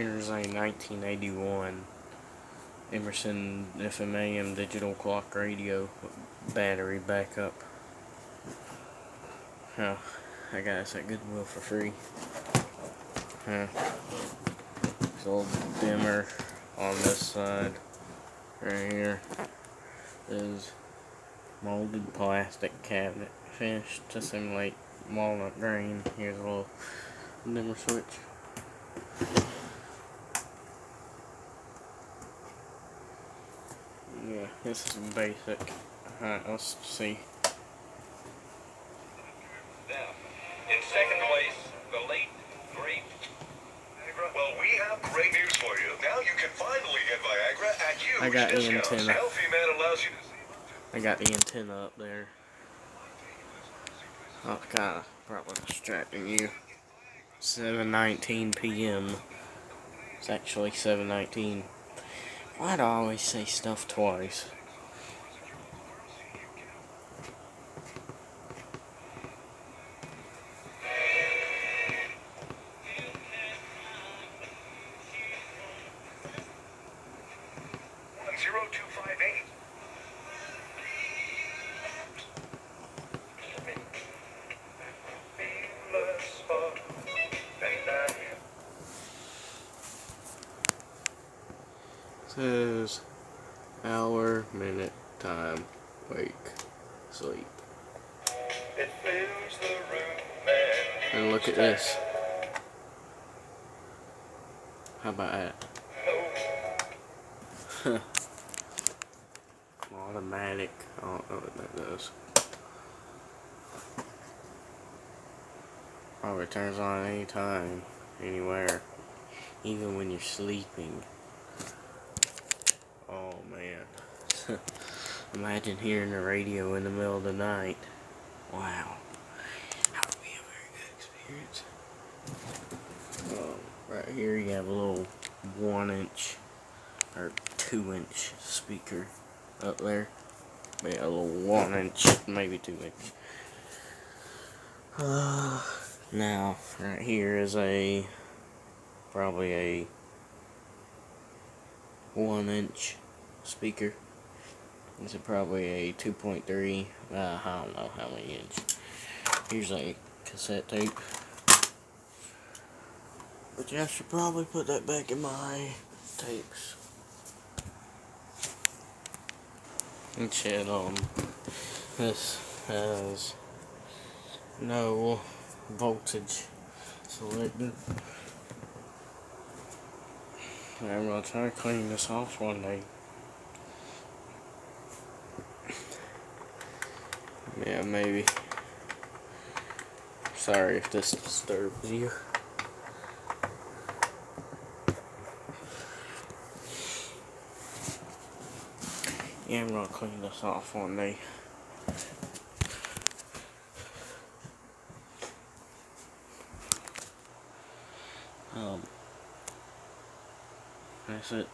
Here's a 1981 Emerson FM/AM digital clock radio battery backup. I got this at Goodwill for free. It's a little dimmer on this side. Right here is molded plastic cabinet finished to simulate walnut grain. Here's a little dimmer switch. Yeah, this is basic. Alright, let's see. Now, in second place, the late, great Viagra. Well, we have great news for you. Now you can finally get Viagra at huge I got the discounts. antenna. Healthy Man allows you to save. I got the antenna up there. Oh, kinda probably distracting you. 7:19 p.m. It's actually 7:19. Why do I always say stuff twice? Says hour, minute, time, wake, sleep. It fills the room And look at this. How about that? Automatic. I don't know what that does. Probably turns on anytime, anywhere, even when you're sleeping. Oh man. Imagine hearing the radio in the middle of the night. Wow. That would be a very good experience. Right here you have a little 1-inch or 2-inch speaker up there. Yeah, a little 1-inch, maybe 2-inch. Now, right here is probably a 1-inch speaker. This is probably a 2.3. I don't know how many inch. Here's a cassette tape. But yeah, I should probably put that back in my tapes. And shit, this has no voltage selected. I'm gonna try to clean this off one day. Yeah, maybe. Sorry if this disturbs you. Yeah, I'm gonna clean this off one day. That's it.